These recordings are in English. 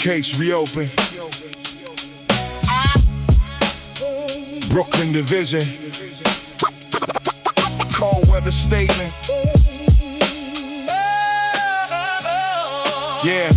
Case reopened. Brooklyn division. Cold weather statement. Yeah.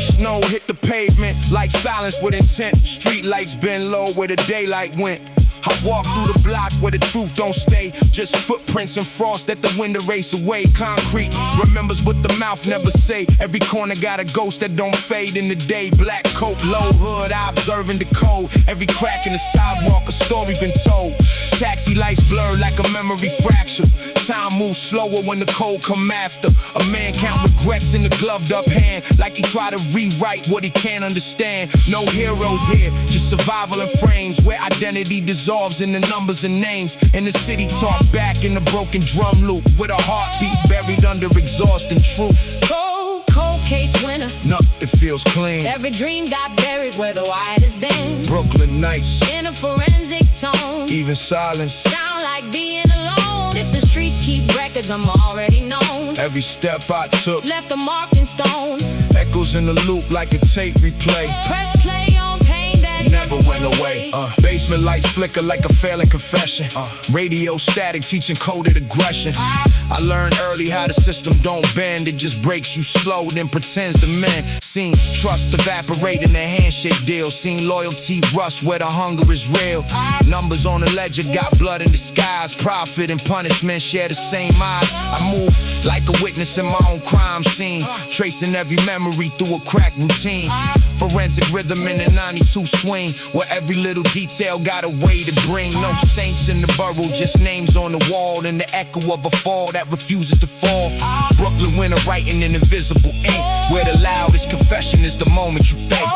Snow hit the pavement like silence with intent. Street lights been low where the daylight went. I walk through the block where the truth don't stay. Just footprints and frost that the wind erase away. Concrete remembers what the mouth never say. Every corner got a ghost that don't fade in the day. Black coat, low hood, I observing the code. Every crack in the sidewalk, a story been told. Taxi lights blur like a memory fracture. Time moves slower when the cold come after. A man count regrets in the gloved up hand, like he try to rewrite what he can't understand. No heroes here, just survival in frames where identity dissolves in the numbers and names. And the city talk back in the broken drum loop with a heartbeat buried under exhausting truth. Cold case winner. Nothing feels clean. Every dream got buried where the wire has been. Brooklyn nights in a forensic tone. Even silence sound like being alone. If the streets keep records, I'm already known. Every step I took left a mark in stone. Echoes in the loop like a tape replay. Press play on pain that never went away. Basement lights flicker like a failing confession. Radio static teaching coded aggression. I learned early how the system don't bend. It just breaks you slow, then pretends to mend. Seen trust evaporate in the handshake deal. Seen loyalty rust where the hunger is real. Numbers on the ledger got blood in disguise. Profit and punishment share the same eyes. I move like a witness in my own crime scene, tracing every memory through a cracked routine. Forensic rhythm in the 92 swing, where every little detail got a way to bring. No saints in the borough, just names on the wall, and the echo of a fall that refuses to fall. Brooklyn winter writing in invisible ink, where the loudest confession is the moment you think.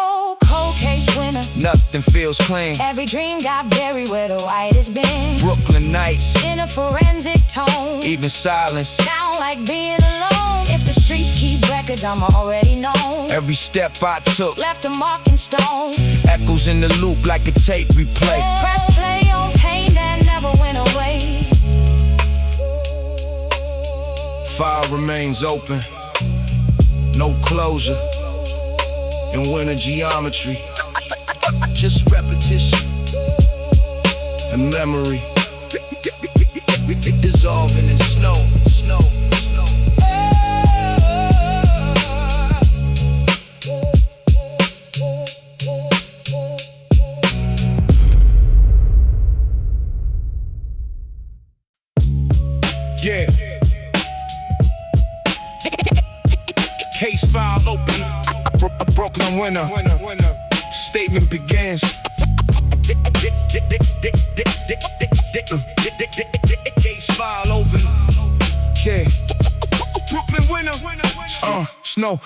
Cold case winner. Nothing feels clean. Every dream got buried where the white has been. Brooklyn nights in a forensic tone. Even silence sound like being alone. If the streets keep records, I'm already known. Every step I took left a mark in stone. Echoes in the loop like a tape replay. Press play on pain that never went away. File remains open, no closure. In winter geometry, just repetition and memory, dissolving in snow. Yeah. Case file open. Brooklyn winner. Statement begins. Case file open. Yeah. Brooklyn winner.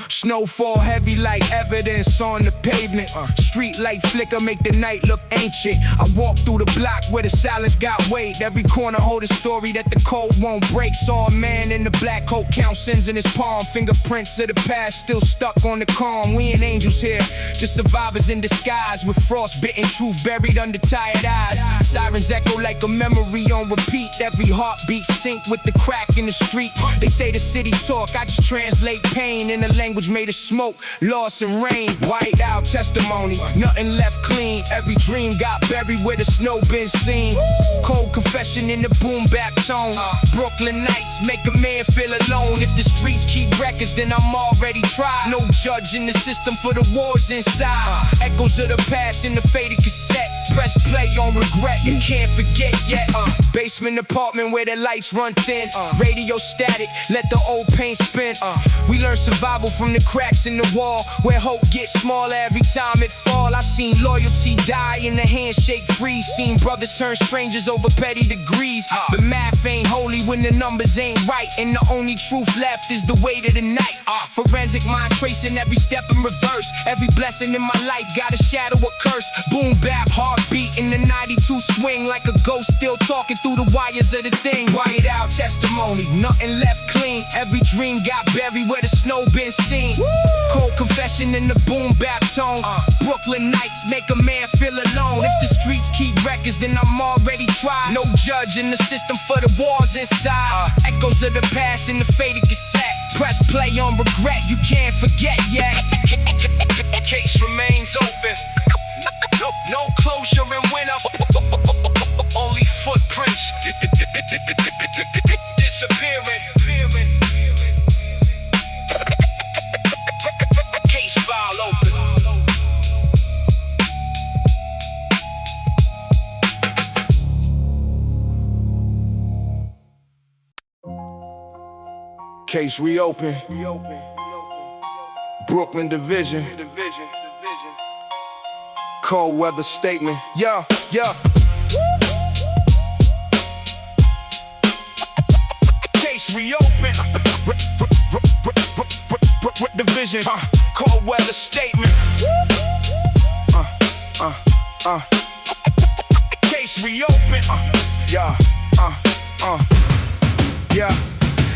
Snowfall heavy like evidence on the pavement. Street light flicker make the night look ancient. I walk through the block where the silence got weight. Every corner hold a story that the code won't break. Saw a man in the black coat count sins in his palm. Fingerprints of the past still stuck on the calm. We ain't angels here, just survivors in disguise, with frostbitten truth buried under tired eyes. Sirens echo like a memory on repeat. Every heartbeat sync with the crack in the street. They say the city talk, I just translate pain in a language made of smoke, loss and rain. White out testimony, nothing left clean. Every dream got buried where the snow been seen. Cold confession in the boom bap tone. Brooklyn nights make a man feel alone. If the streets keep records, then I'm already tried. No judge in the system for the wars inside. Echoes of the past in the faded cassette. Press play on regret, you can't forget yet. Basement apartment where the lights run thin. Radio static, let the old paint spin. We learn survival from the cracks in the wall, where hope gets smaller every time it fall. I seen loyalty die in the handshake freeze. Seen brothers turn strangers over petty degrees. But math ain't holy when the numbers ain't right, and the only truth left is the weight of the night. Forensic mind tracing every step in reverse. Every blessing in my life got a shadow, a curse. Boom bap, heartbeat in the 92 swing, like a ghost still talking through the wires of the thing. White out testimony, nothing left clean. Every dream got buried where the snow been seen. Cold confession in the boom bap tone. Brooklyn nights make a man feel alone. If the streets keep records, then I'm already tried. No judge in the system for the wars inside. Echoes of the past in the faded cassette. Press play on regret, you can't forget yet. Case remains open. No closure in winter. Only footprints disappearing. Case file open. Case reopen. Brooklyn Division. Cold weather statement. Yeah. Case reopen. Division. Cold weather statement. Case reopen. Yeah.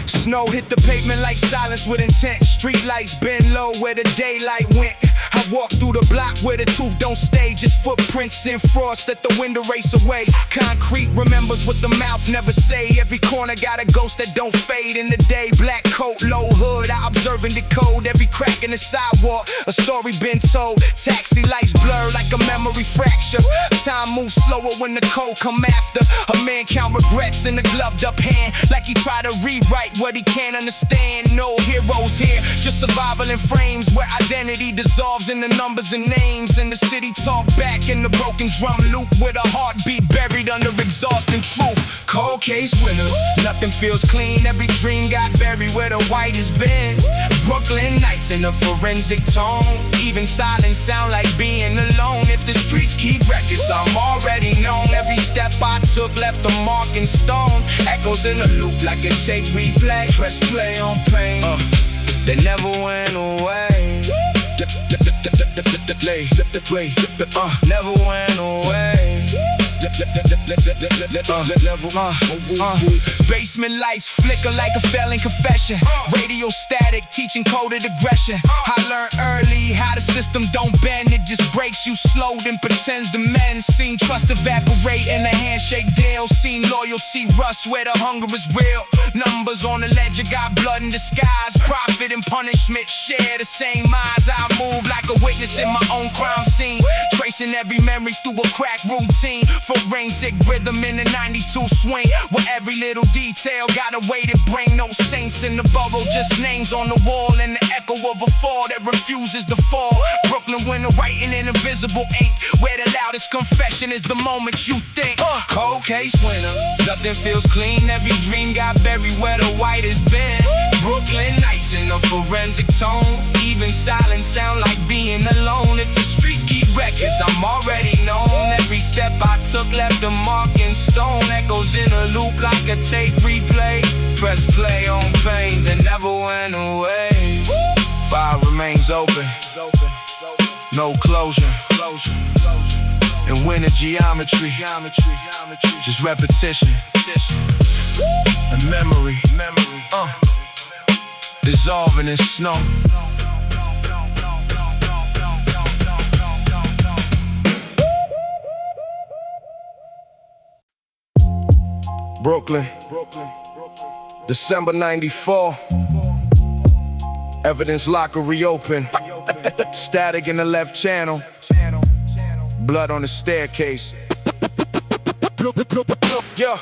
Snow hit the pavement like silence with intent. Street lights been low where the daylight went. I walk through the block where the truth don't stay. Just footprints in frost that the wind erase away. Concrete remembers what the mouth never say. Every corner got a ghost that don't fade in the day. Black coat, low hood, I observe and decode every crack in the sidewalk. A story been told. Taxi lights blur like a memory fracture. Time moves slower when the cold come after. A man count regrets in the gloved up hand, like he tried to rewrite what he can't understand. No heroes here, just survival in frames where identity dissolves in the numbers and names. And the city talk back in the broken drum loop with a heartbeat buried under exhausting truth. Cold case winner, nothing feels clean. Every dream got buried where the white has been. Brooklyn nights in a forensic tone. Even silence sound like being alone. If the streets keep records, I'm already known. Every step I took left a mark in stone. Echoes in a loop like a tape replay. Press play on pain. They never went away. Never went away. Basement lights flicker like a failing confession. Radio static, teaching coded aggression. I learned early how the system don't bend. It just breaks you slow, then pretends to mend. Seen trust evaporate in a handshake deal. Seen loyalty rust where the hunger is real. Numbers on the ledger got blood in disguise. Profit and punishment share the same eyes. I move like a witness in my own crime scene, tracing every memory through a crack routine. Forensic rhythm in the 92 swing, where every little detail got a way to bring. No saints in the borough, just names on the wall, and the echo of a fall that refuses to fall. Brooklyn winter writing in invisible ink, where the loudest confession is the moment you think. Cold case winner, nothing feels clean. Every dream got buried where the white has been. Brooklyn nights in a forensic tone. Even silence sound like being alone. If the streets keep records, I'm already known. Every step I took left a mark in stone. Echoes in a loop like a tape replay. Press play on pain that never went away. File remains open. No closure. In winter geometry, just repetition and memory. Dissolving in snow. Brooklyn, December 94. Evidence locker reopened. Static in the left channel. Blood on the staircase. Yeah.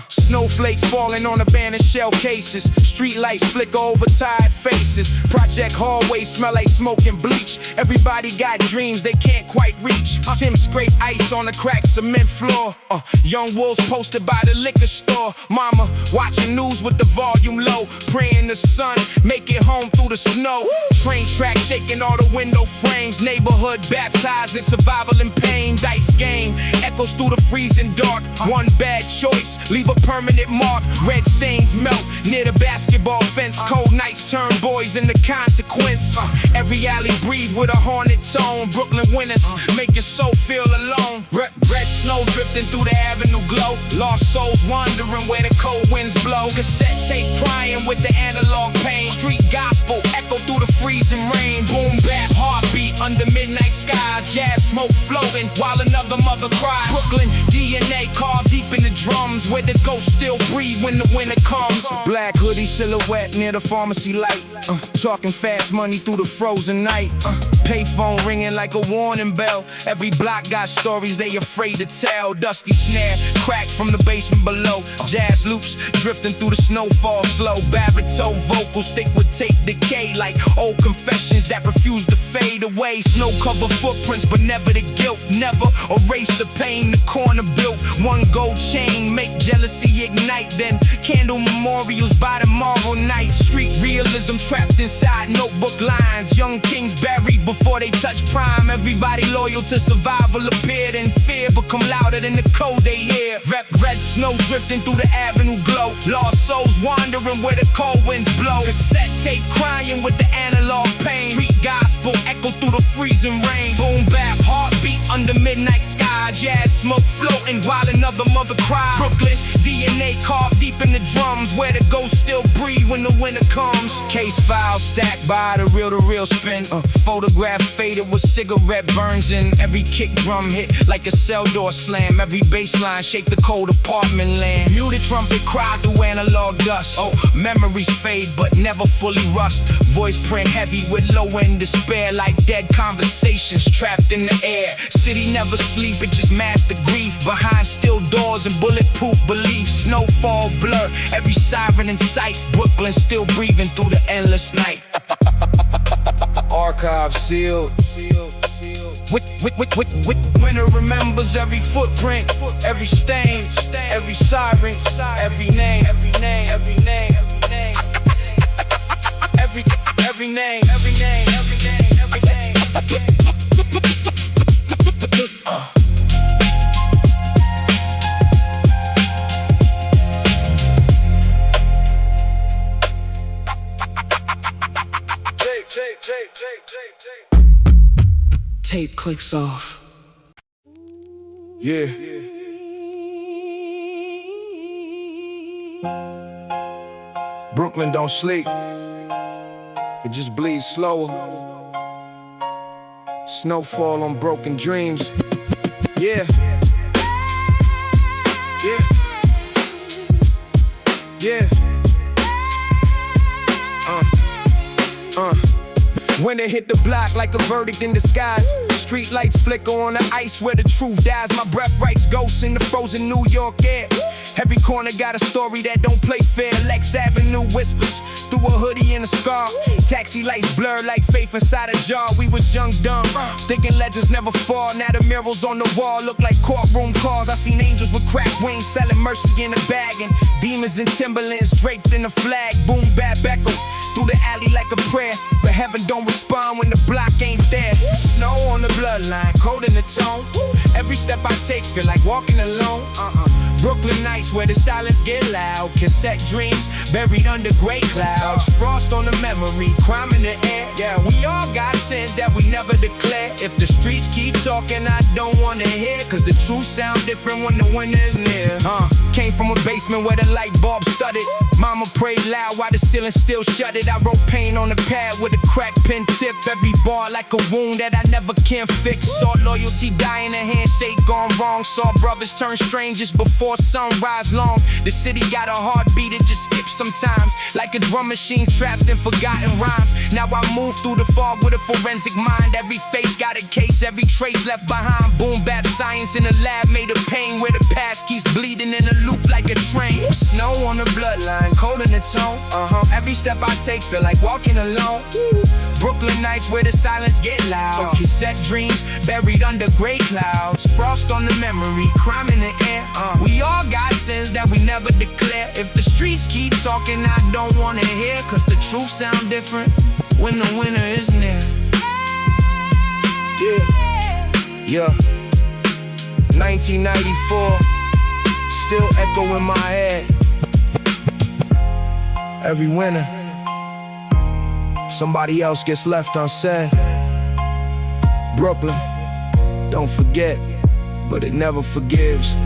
Snowflakes falling on abandoned shell cases. Street lights flicker over tired faces. Project hallways smell like smoke and bleach. Everybody got dreams they can't quite reach. Tim scrape ice on the cracked cement floor. Young wolves posted by the liquor store. Mama watching news with the volume low, praying the sun make it home through the snow. Train track shaking all the window frames. Neighborhood baptized in survival and pain. Dice game echoes through the freezing dark. One bad choice, leave a permanent mark. Red stains melt near the basketball fence. Cold nights turn boys into consequence. Every alley breathe with a haunted tone. Brooklyn winters make your soul feel alone. Red snow drifting through the avenue glow. Lost souls wandering where the cold winds blow. Cassette tape crying with the analog pain. Street gospel echo through the freezing rain. Boom bap heartbeat under midnight skies. Jazz smoke floating while another mother cries. Brooklyn DNA carved deep in the drums, where the ghosts still breathe when the winter comes. Black hoodie silhouette near the pharmacy light. Talking fast money through the frozen night. Payphone ringing like a warning bell. Every block got stories they afraid to tell. Dusty snare, crack from the basement below. Jazz loops drifting through the snowfall slow. Baritone vocals thick with tape decay, like old confessions that refuse to fade away. Snow cover footprints but never the guilt. Never erase the pain the corner built. One gold chain make jealousy ignite. Then candle memorials by tomorrow night. Street realism trapped inside notebook lines. Young kings buried before they touch prime. Everybody loyal to survival appeared in fear, become louder than the code they hear. Red snow drifting through the avenue glow. Lost souls wandering where the cold winds blow. Cassette tape crying with the analog pain. Street gospel echo through the freezing rain. Boom bap heartbeat under midnight sky. Jazz smoke floating while another mother cries. Brooklyn DNA carved deep in the drums, where the ghosts still breathe when the winter comes. Case files stacked by the reel-to-reel spin. Photograph faded with cigarette burns in. Every kick drum hit like a cell door slam. Every bass line shake the cold apartment land. Muted trumpet cry through analog dust. Memories fade but never fully rust. Voice print heavy with low-end despair, like dead conversations trapped in the air. City never sleep, it just masks the grief behind steel doors and bulletproof beliefs. Snowfall blur, every siren in sight. Brooklyn still breathing through the endless night. Archive sealed. Winter remembers every footprint, every stain, every siren, every name, every name, every name, every name, every name, every name, every name, every name. Tape clicks off. Yeah. Brooklyn don't sleep. It just bleeds slower. Snowfall on broken dreams. Yeah. Yeah. Yeah. When it hit the block like a verdict in disguise. Street lights flicker on the ice where the truth dies. My breath writes ghosts in the frozen New York air. Every corner got a story that don't play fair. Lex Avenue whispers through a hoodie and a scar. Taxi lights blur like faith inside a jar. We was young, dumb, thinking legends never fall. Now the murals on the wall look like courtroom cars. I seen angels with cracked wings selling mercy in a bag, and demons in Timberlands draped in a flag. Boom bap echo through the alley like a prayer, but heaven don't respond when the block ain't there. Snow on the bloodline, cold in the tone. Every step I take feel like walking alone. Brooklyn nights where the silence get loud. Cassette dreams buried under gray clouds. Frost on the memory, crime in the air. Yeah, we all got sins that we never declare. If the streets keep talking, I don't wanna hear, cause the truth sound different when the winter is near. Came from a basement where the light bulb studded. Mama prayed loud while the ceiling still shuttered. I wrote pain on the pad with a cracked pen tip. Every bar like a wound that I never can fix. Saw loyalty die in a handshake gone wrong. Saw brothers turn strangers before sunrise long. The city got a heartbeat, it just skips sometimes, like a drum machine trapped in forgotten rhymes. Now I move through the fog with a forensic mind. Every face got a case, every trace left behind. Boom bap science in the lab made of pain, where the past keeps bleeding in a loop like a train. Snow on the bloodline, cold in the tone. Every step I take feel like walking alone. Brooklyn nights where the silence get loud. Cassette dreams buried under gray clouds. Frost on the memory, crime in the air. We all got sins that we never declare. If the streets keep talking, I don't wanna hear, cause the truth sound different when the winter is near. Yeah. 1994, still echo in my head. Every winter, somebody else gets left unsaid. Brooklyn, don't forget, but it never forgives.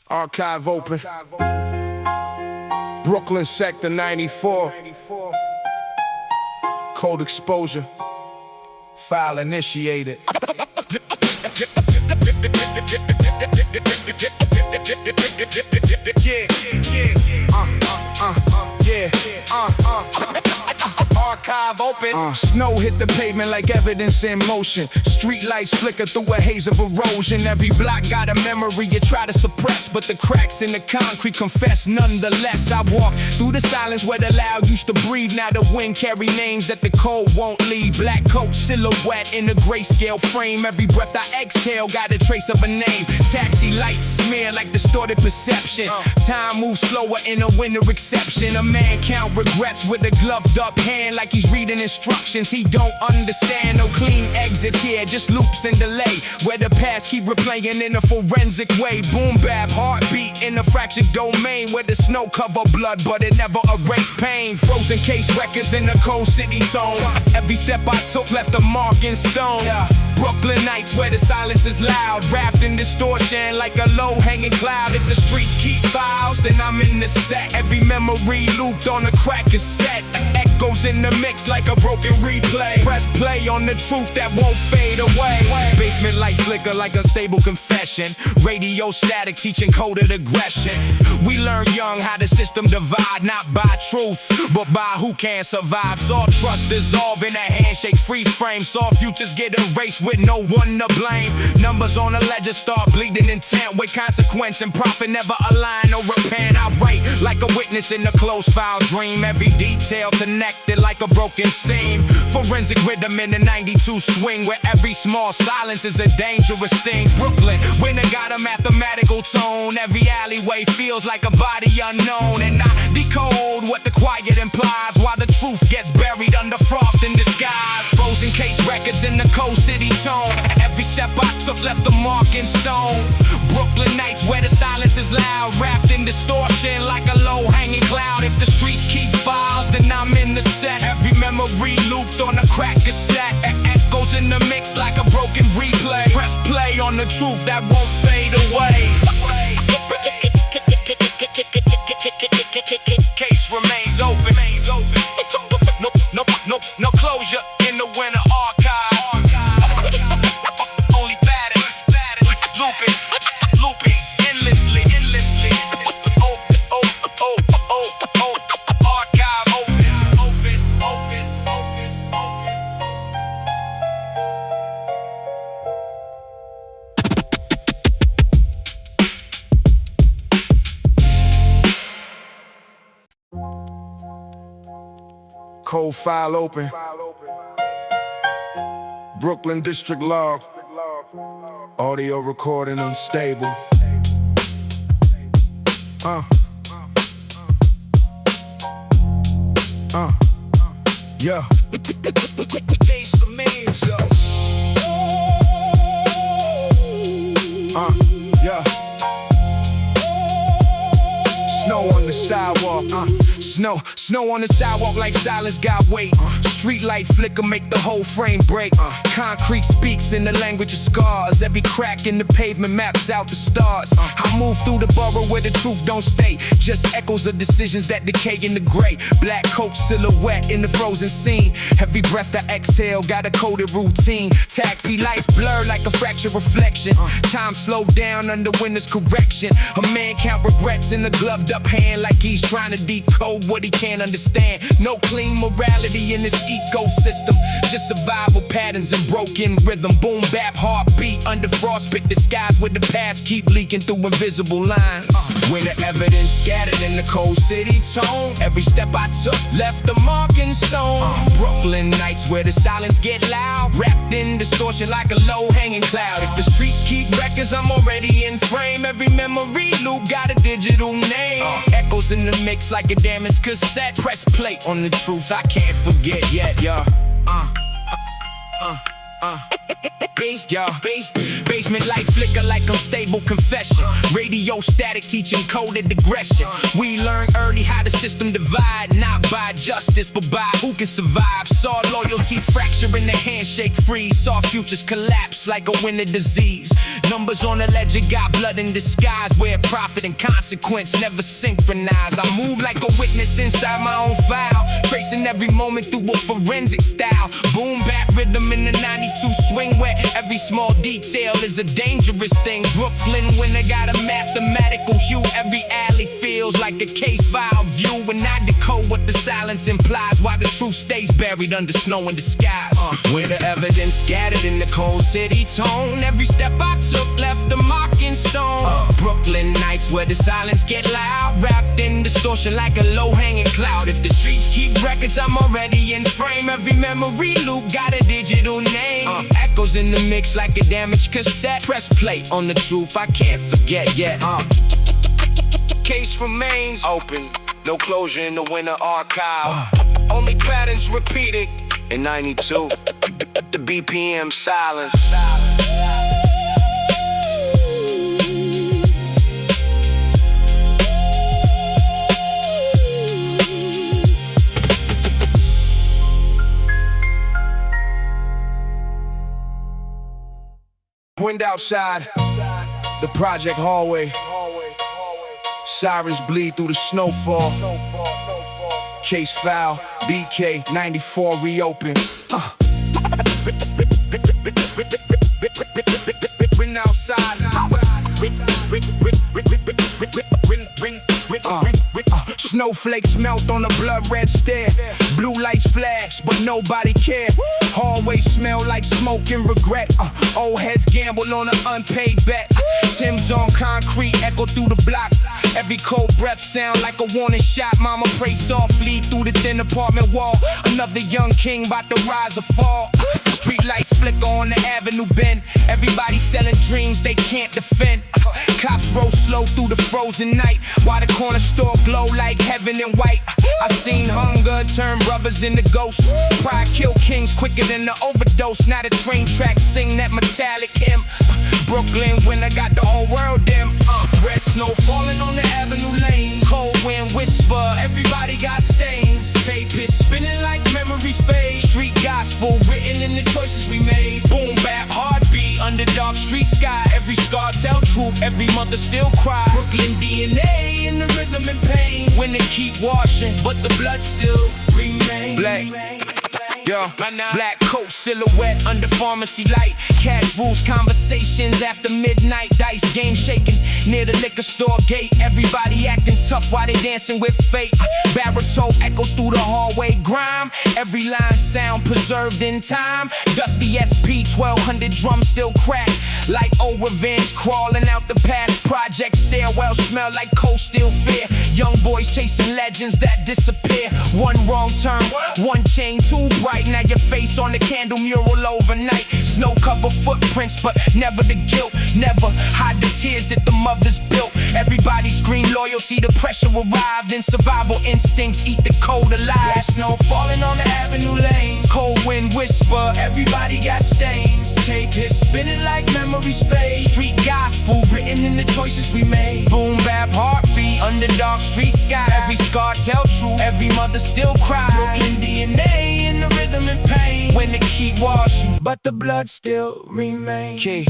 Archive open. Brooklyn Sector 94. Cold exposure. File initiated. Archive open. Snow hit the pavement like evidence in motion. Street lights flicker through a haze of erosion. Every block got a memory you try to suppress, but the cracks in the concrete confess nonetheless. I walk through the silence where the loud used to breathe. Now the wind carry names that the cold won't leave. Black coat silhouette in a grayscale frame. Every breath I exhale got a trace of a name. Taxi lights smear like distorted perception. Time moves slower in a winter exception. A man count regrets with a gloved up hand, like he's reading instructions he don't understand. No clean exits here, just loops and delay, where the past keep replaying in a forensic way. Boom bap, heartbeat in a fractured domain, where the snow cover blood but it never erased pain. Frozen case records in a cold city tone. Every step I took left a mark in stone. Brooklyn nights where the silence is loud, wrapped in distortion like a low-hanging cloud. If the streets keep files, then I'm in the set. Every memory looped on a crack cassette. Echoes in the mix like a broken replay. Press play on the truth that won't fade away. Basement light flicker like unstable confession. Radio static teaching coded aggression. We learn young how the system divide, not by truth, but by who can survive. Saw trust dissolve in a handshake freeze frame. Saw futures get erased with no one to blame. Numbers on a ledger start bleeding intent, with consequence and profit never align or repent. I write like a witness in a closed file dream. Every detail connected like a broken seam. Forensic rhythm in the 92 swing, where every small silence is a dangerous thing. Brooklyn, when it got a mathematical tone. Every alleyway feels like a body unknown, and I decode what the quiet implies, while the truth gets buried under frost in disguise. Frozen case records in the cold city tone. Every step I took left a mark in stone. Brooklyn nights where the silence is loud, wrapped in distortion like a low-hanging cloud. If the streets keep files, then I'm in the set. Every memory looped on a crack cassette. Echoes in the mix like a broken replay. Press play on the truth that won't fade away. Case remains open. No closure in the winter archive. Only batters, looping endlessly. Archive open. Cold file open. Brooklyn District Log. Audio recording unstable. Yeah. Case remains, yo. Yeah. Snow on the sidewalk. Snow on the sidewalk like silence got weight. Street light flicker make the whole frame break. Concrete speaks in the language of scars. Every crack in the pavement maps out the stars. I move through the borough where the truth don't stay, just echoes of decisions that decay in the gray. Black coat silhouette in the frozen scene. Every breath I exhale got a coded routine. Taxi lights blur like a fractured reflection. Time slowed down under winter's correction. A man count regrets in a gloved up hand, like he's trying to decode what he can't understand. No clean morality in this ecosystem, just survival patterns and broken rhythm. Boom bap, heartbeat under frostbite disguise, where the past keep leaking through invisible lines. When the evidence scattered in the cold city tone. Every step I took left a mark in stone. Brooklyn nights where the silence get loud, wrapped in distortion like a low-hanging cloud. If the streets keep records, I'm already in frame. Every memory loop got a digital name. Echoes in the mix like a damaged cassette. Press play on the truth I can't forget yet, yeah. Yo, basement light flicker like unstable confession. Radio static teaching coded aggression. We learned early how the system divide, not by justice but by who can survive. Saw loyalty fracture in the handshake freeze. Saw futures collapse like a winter disease. Numbers on the ledger got blood in disguise, where profit and consequence never synchronize. I move like a witness inside my own file, tracing every moment through a forensic style. Boom bap rhythm in the 92 swing, where every small detail is a dangerous thing. Brooklyn when they got a mathematical hue. Every alley feels like a case file view. When I decode what the silence implies, why the truth stays buried under snow and disguise. Where the evidence scattered in the cold city tone. Every step I took left a mark in stone. Brooklyn nights where the silence get loud, wrapped in distortion like a low-hanging cloud. If the streets keep records, I'm already in frame. Every memory loop got a digital name. Echoes in the mix like a damaged cassette. Press play on the truth I can't forget yet. Case remains open, no closure in the winter archive. Only patterns repeating in 92. The BPM silence. Wind outside, the project hallway. Sirens bleed through the snowfall. Case file, BK 94 reopen. Wind outside. Snowflakes melt on a blood red stair. Blue lights flash, but nobody care. Hallway smell like smoke and regret. Old heads gamble on an unpaid bet. Tim's on concrete, echo through the block. Every cold breath sound like a warning shot. Mama pray softly through the thin apartment wall. Another young king about to rise or fall. Street lights flicker on the avenue bend. Everybody selling dreams they can't defend. Cops roll slow through the frozen night, while the corner store glow like heaven and white. I seen hunger turn brothers into ghosts. Pride kill kings quicker than the overdose. Now the train tracks sing that metallic hymn. Brooklyn when I got the whole world dim. Red snow falling on the avenue lane. Cold wind whisper, everybody got stains. Tape is spinning like memories fade. Street gospel written in the choices we made. Boom bap heartbeat under dark street sky. Every scar tell truth, every mother still cry. Brooklyn DNA in the rhythm and pain. When they keep washing, but the blood still remains. Black. Yo, black coat silhouette under pharmacy light. Cash rules conversations after midnight. Dice game shaking near the liquor store gate. Everybody acting tough while they dancing with fate. Baritone echoes through the hallway grime. Every line sound preserved in time. Dusty SP 1200 drums still crack like old revenge crawling out the past. Project stairwell smell like cold steel fear. Young boys chasing legends that disappear. One wrong turn, one chain too bright. Now your face on the candle mural overnight. Snow cover footprints, but never the guilt. Never hide the tears that the mothers built. Everybody scream loyalty, the pressure arrived. And survival instincts eat the cold alive. Red snow falling on the avenue lanes. Cold wind whisper, everybody got stains. Tape is spinning like memories fade. Street gospel written in the choices we made. Boom bap heartbeat under dark street sky. Every scar tell truth, every mother still cry. Brooklyn DNA in the rhythm and pain. When they keep washing, but the blood still remains. Key,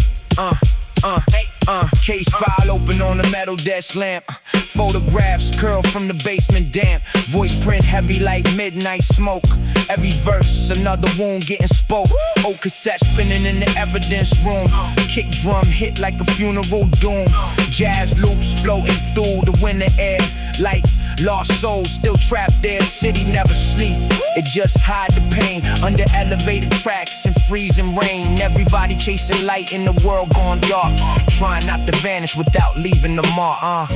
case file open on a metal desk lamp. Photographs curl from the basement damp. Voice print heavy like midnight smoke. Every verse another wound getting spoke. Old cassette spinning in the evidence room. Kick drum hit like a funeral doom. Jazz loops floating through the winter air like lost souls still trapped there. City never sleep, it just hide the pain under elevated tracks and freezing rain. Everybody chasing light in the world gone dark, trying not to vanish without leaving the mark.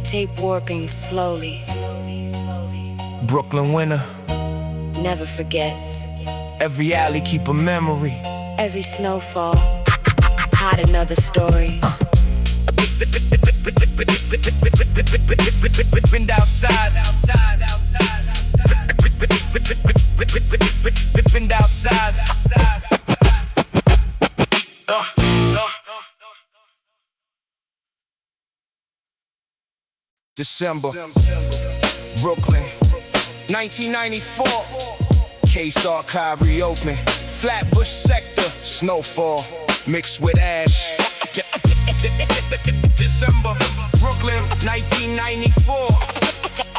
Tape warping slowly. Brooklyn winter Never forgets. Every alley keep a memory. Every snowfall hide another story. Wind outside. Wind outside. December, Brooklyn, 1994. Case archive reopen. Flatbush sector, snowfall mixed with ash. December, Brooklyn, 1994.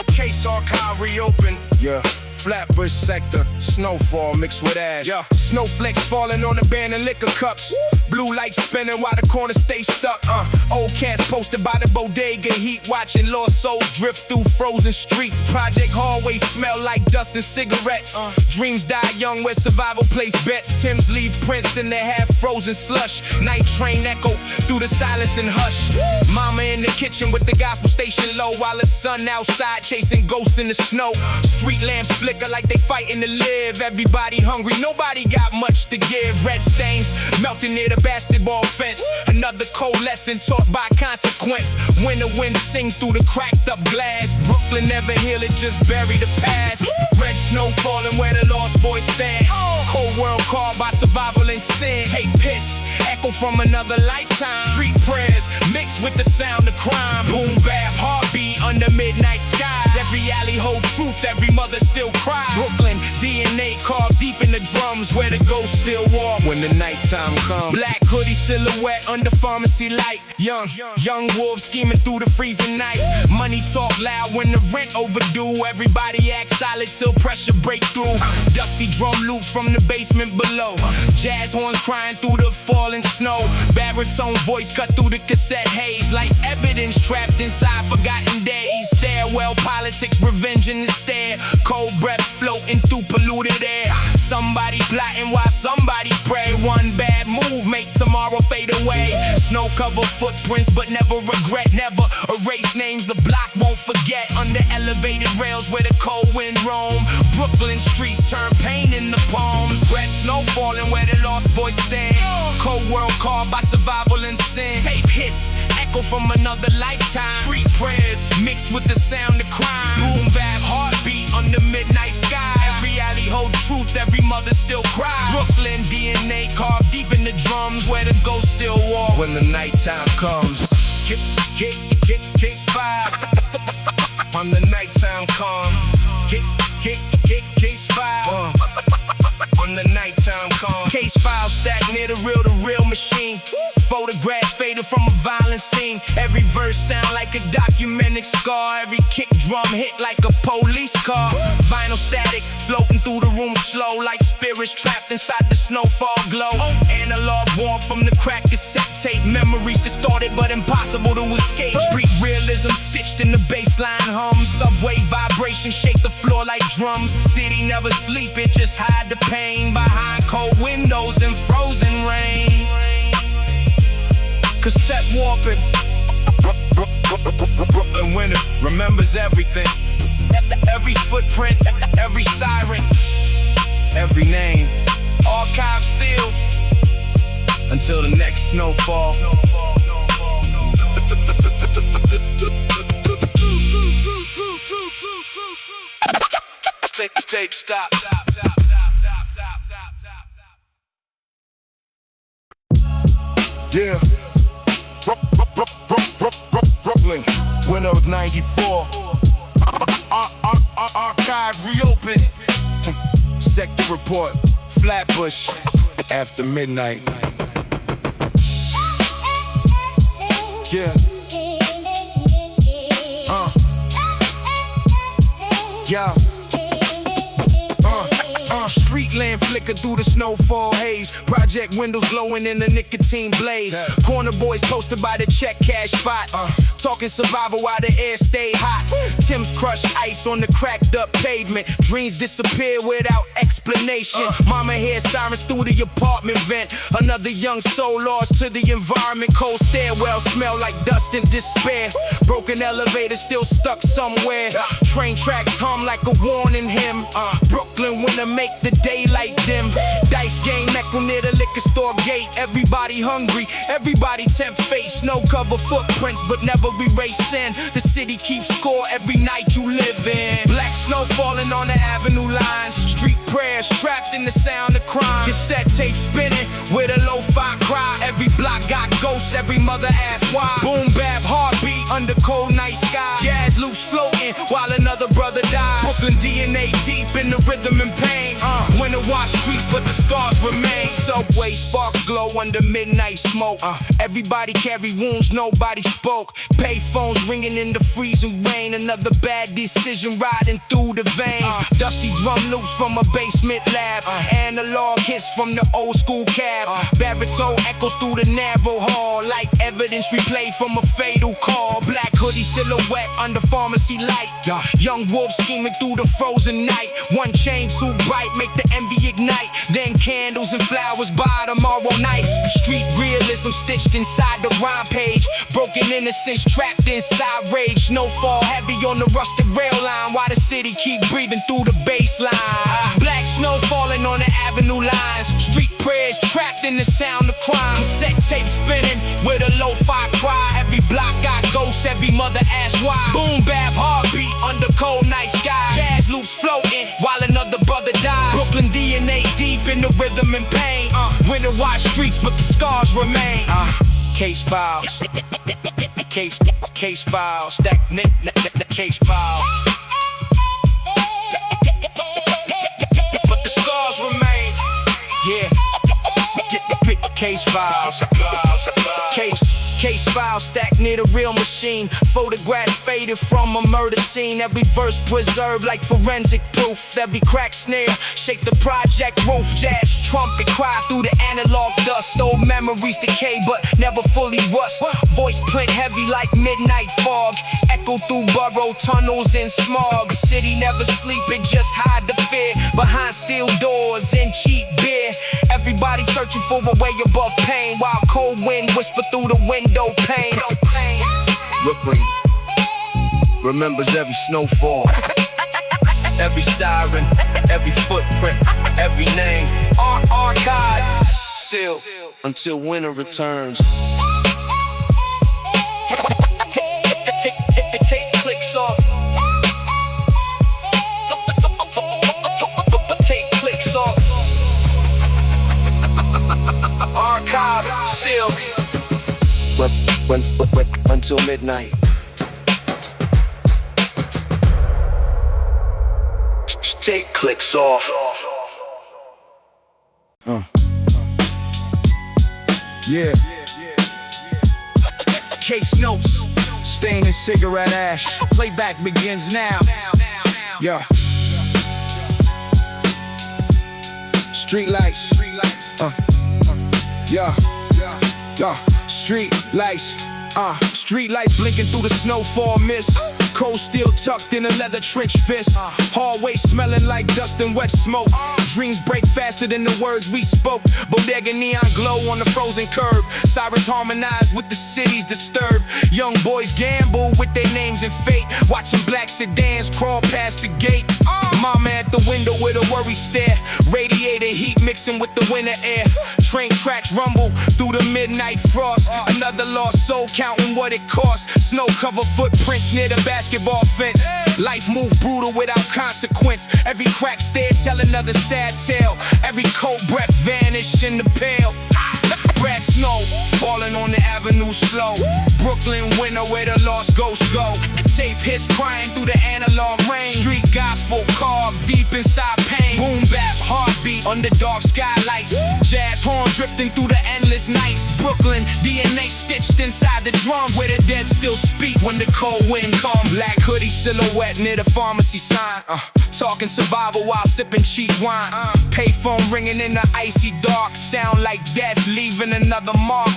Case archive reopen. Yeah. Flatbush sector, snowfall mixed with ash. Yeah. Snowflakes falling on the abandoned liquor cups. Blue lights spinning while the corner stay stuck. Old cats posted by the bodega heat, watching lost souls drift through frozen streets. Project hallways smell like dust and cigarettes. Dreams die young where survival place bets. Timbs leave prints in their half-frozen slush. Night train echo through the silence and hush. Mama in the kitchen with the gospel station low, while the sun outside chasing ghosts in the snow. Street lamps flicker like they fighting to live. Everybody hungry, nobody got much to give. Red stains melting near the basketball fence. Another cold lesson taught by consequence. When the wind sing through the cracked up glass. Brooklyn never heal it, just bury the past. Red snow falling where the lost boys stand. Cold world called by survival and sin. Take piss, echo from another lifetime. Street prayers mixed with the sound of crime. Boom bap, heartbeat under midnight skies. Every alley hold truth, every mother still cries. Brooklyn, DNA carved deep in the drums, where the ghosts still walk when the nighttime comes. Black hoodie silhouette under pharmacy light. Young wolves scheming through the freezing night. Money talk loud when the rent overdue. Everybody act solid till pressure break through. Dusty drum loops from the basement below. Jazz horns crying through the falling snow. Baritone voice cut through the cassette haze, like evidence trapped inside forgotten days. Stairwell politics, revenge in the stair. Cold breath floating through polluted air. Somebody plotting while somebody pray. One bad move make tomorrow fade away. Snow cover footprints but never regret. Never erase names the block won't forget. Under elevated rails where the cold wind roam. Brooklyn streets turn pain in the palms. Red snow falling where the lost boys stand. Cold world called by survival and sin. Tape hiss, echo from another lifetime. Street prayers mixed with the sound of crime. Boom bap, heartbeat under midnight sky. Every alley hold truth, every mother still cry. Brooklyn DNA carved deep in the drums, where the ghosts still walk when the nighttime comes. Case file when the nighttime comes. Case file when the nighttime comes. Case file stacked near the real machine. Photographs faded from a violent scene. Every verse sound like a documented scar. Every kick drum hit like a police car. Vinyl static floating through the room slow, like spirits trapped inside the snowfall glow. Analog warmth from the cracked cassette tape. Memories distorted but impossible to escape. Street realism stitched in the baseline hum. Subway vibration shake the floor like drums. City never sleep, it just hide the pain behind cold windows and frozen rain. Cassette warping. Brooklyn winter remembers everything. Every footprint, every siren, every name. Archive sealed until the next snowfall. Tape stop. Yeah. Brooklyn, winter of 94. Archive reopened. Sector report, Flatbush, after midnight. Yeah. Yeah. Street lamp flicker through the snowfall haze. Project windows glowing in the nicotine blaze. Corner boys posted by the check cash spot. Talking survival while the air stay hot. Tim's crushed ice on the cracked up pavement. Dreams disappear without explanation. Mama hears sirens through the apartment vent. Another young soul lost to the environment. Cold stairwell smell like dust and despair. Broken elevator still stuck somewhere. Train tracks hum like a warning hymn. Brooklyn winter make the daylight dim. Dice game echo near the liquor store gate. Everybody hungry, everybody tempt fate. Snow cover footprints but never erase sin. The city keeps score every night you live in. Black snow falling on the avenue lines. Street prayers trapped in the sound of crime. Cassette tape spinning with a lo-fi cry. Every block got ghosts, every mother asks why. Boom bap, heartbeat under cold night skies. Jazz loops floating while another brother dies. Brooklyn DNA deep in the rhythm and pain. Winter wash streets, but the scars remain. Subway sparks glow under midnight smoke. Everybody carry wounds, nobody spoke. Payphones ringing in the freezing rain. Another bad decision riding through the veins. Dusty drum loops from a basement lab. Analog hits from the old school cab. Baritone echoes through the narrow hall like evidence replayed from a fatal call. Black hoodie silhouette under pharmacy light. Young wolf scheming through the frozen night. One chain too bright, make the envy ignite. Then candles and flowers by tomorrow night. Street realism stitched inside the rhyme page. Broken innocence trapped inside rage. Snowfall heavy on the rusted rail line while the city keep breathing through the baseline. Black snow falling on the avenue lines. Street prayers trapped in the sound of crime. Cassette tape spinning with a lo-fi cry. Every block got ghosts, every mother asks why. Boom bap heartbeat under cold night skies. Jazz loops floating while another brother dies. Brooklyn DNA deep in the rhythm and pain. Winter watch streets, but the scars remain. Case files. Case files. Stack case files. But the scars remain. Yeah. Case files. Case files stacked near the real machine. Photographs faded from a murder scene. Every verse preserved like forensic proof. Every crack snare shake the project roof. Jazz trumpet cry through the analog dust. Old memories decay but never fully rust. Voice print heavy like midnight fog. Echo through Borough tunnels and smog. City never sleep, it just hide the fear behind steel doors and cheap beer. Everybody searching for a way above pain while cold wind whisper through the window pane. Brooklyn remembers every snowfall, every siren, every footprint, every name. Archive sealed until winter returns. Take clicks off. Take clicks off. Archive sealed. When until midnight. Take clicks off. Yeah. Case notes, stain and cigarette ash. Playback begins now. Yeah. Street lights. Yeah. Street lights. Street lights blinking through the snowfall mist. Cold steel tucked in a leather trench fist. Hallway smelling like dust and wet smoke. Dreams break faster than the words we spoke. Bodega neon glow on the frozen curb. Sirens harmonize with the city's disturbed. Young boys gamble with their names and fate. Watching black sedans crawl past the gate. Mama at the window with a worried stare. Radiator heat mixing with the winter air. Train tracks rumble through the midnight frost. Another lost soul counting what it costs. Snow cover footprints near the basketball fence. Life move brutal without consequence. Every crack stare tell another sad tale. Every cold breath vanish in the pale. Red snow falling on the avenue slow. Brooklyn winter where the lost ghosts go. Tape hits crying through the analog rain. Street gospel carved deep inside pain. Boom bap heartbeat under dark skylights. Jazz horn drifting through the endless nights. Brooklyn DNA stitched inside the drums where the dead still speak when the cold wind comes. Black hoodie silhouette near the pharmacy sign. Talking survival while sipping cheap wine. Payphone ringing in the icy dark. Sound like death leaving another mark.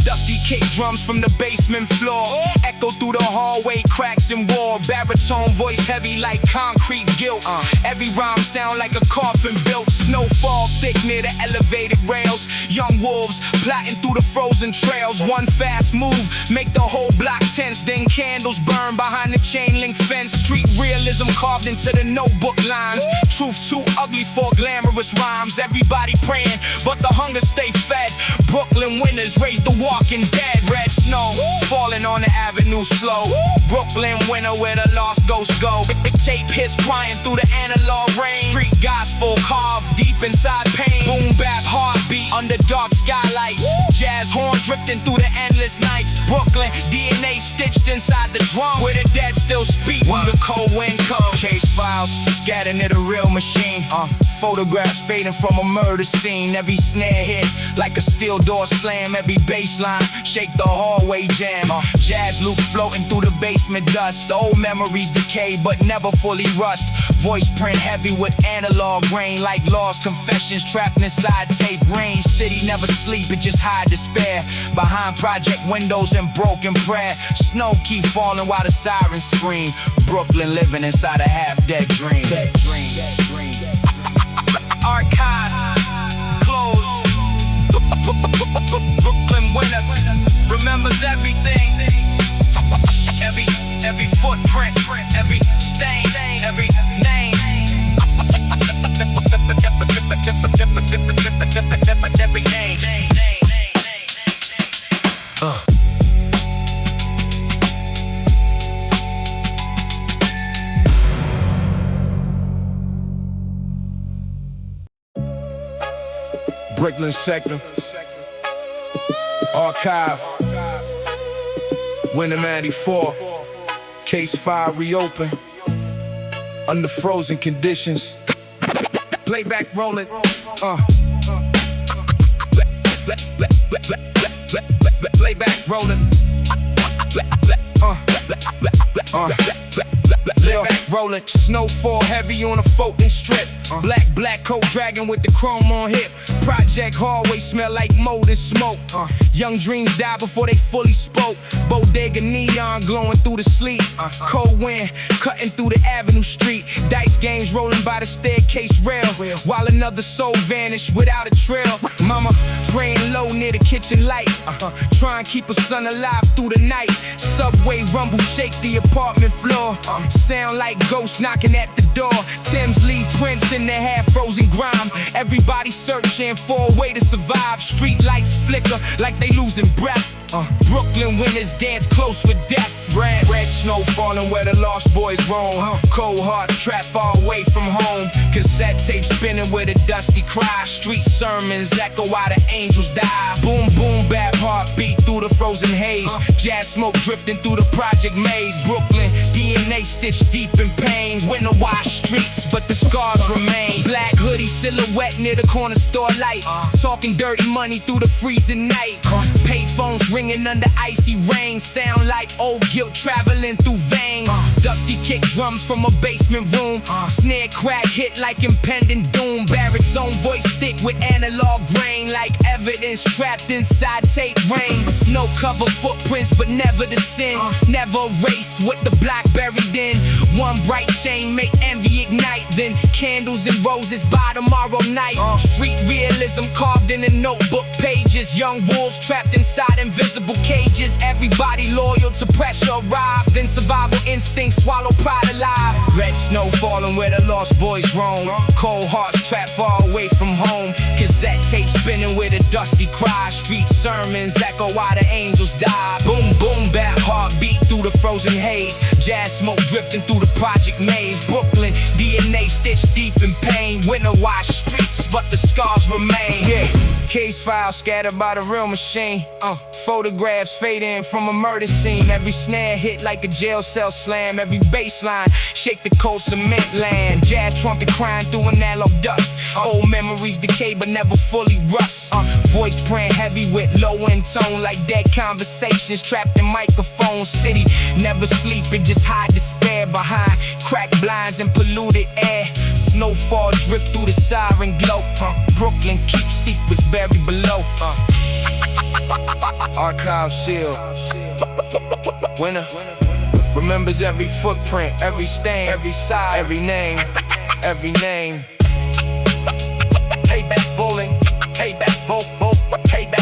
Dusty kick drums from the basement floor. Echo through the hallway, cracks and wall. Baritone voice heavy like concrete guilt. Every rhyme sound like a coffin built. Snowfall thick near the elevated rails. Young wolves plotting through the frozen trails. One fast move make the whole block tense. Then candles burn behind the chain link fence. Street realism carved into the notebook lines. Truth too ugly for glamorous rhymes. Everybody praying, but the hunger stay fed. Brooklyn winners raise the walking dead. Red snow falling on the avenue slow. Brooklyn winner where the lost ghosts go. Tape hits crying through the analog rain. Street gospel carved deep inside pain. Boom bap heartbeat under dark skylights. Jazz horn drifting through the endless nights. Brooklyn DNA stitched inside the drum where the dead still speak. When the cold wind comes. Case files scattered near the real machine. Photographs fading from a murder scene. Every snare hit like a steel door slam. Every bass line shake the hallway jam. Jazz loop floating through the basement dust. Old memories decay but never fully rust. Voice print heavy with analog grain. Like lost confessions trapped inside tape rain. City never sleep, it just hide despair behind project windows and broken prayer. Snow keep falling while the sirens scream. Brooklyn living inside a half-dead dream. Archive close. Brooklyn winner remembers everything. Every footprint, every stain, every name. Every name. Brooklyn sector, archive, winter 94, case file reopen, under frozen conditions, playback rolling, playback rolling, playback rolling, snowfall heavy on a Fulton strip. Black coat dragging with the chrome on hip. Project hallway smell like mold and smoke. Young dreams die before they fully spoke. Bodega neon glowing through the sleep. Cold wind cutting through the avenue street. Dice games rolling by the staircase rail. While another soul vanished without a trail. Mama praying low near the kitchen light. Try and keep her son alive through the night. Subway rumble shake the apartment floor. Sound like ghosts knocking at the door. Tim's leave prints in their half-frozen grime. Everybody searching for a way to survive. Street lights flicker like they losing breath. Brooklyn winners dance close with death. Red snow falling where the lost boys roam. Cold hearts trapped far away from home. Cassette tape spinning with a dusty cry. Street sermons echo while the angels die. Boom boom bap heartbeat through the frozen haze. Jazz smoke drifting through the project maze. Brooklyn DNA stitched deep in pain. Winter wash streets but the scars remain. Black hoodie silhouette near the corner store light. Talking dirty money through the freezing night. Payphones ringing under icy rain. Sound like old guilt traveling through veins. Dusty kick drums from a basement room. Snare crack hit like impending doom. Barrett's own voice thick with analog grain. Like evidence trapped inside tape rain. Snow cover footprints but never the sin. Never erase what the block buried in. One bright chain make envy ignite. Then candles and roses by tomorrow night. Street realism carved in the notebook pages. Young wolves trapped inside invisible cages. Everybody loyal to pressure arrive. Then survival instincts swallow pride alive. Red snow falling where the lost boys roam. Cold hearts trapped far away from home. Cassette tape spinning with a dusty cry. Street sermons echo while the angels die. Boom boom bap heartbeat through the frozen haze. Jazz smoke drifting through the project maze. Brooklyn DNA stitched deep in pain. Winter wash streets but the scars remain. Case files scattered by the real machine. Photographs fading from a murder scene. Every snare hit like a jail cell slam. Every bass line shake the cold cement land. Jazz trumpet crying through analog dust. Old memories decay but never fully rust. Voice print heavy with low end tone. Like dead conversations trapped in microphones. City never sleep, it just hide despair behind cracked blinds and polluted air. Snowfall drift through the siren glow. Brooklyn keeps secrets buried below. Archive seal. Winner remembers every footprint, every stain, every side, every name, every name. Payback bowling, payback, payback.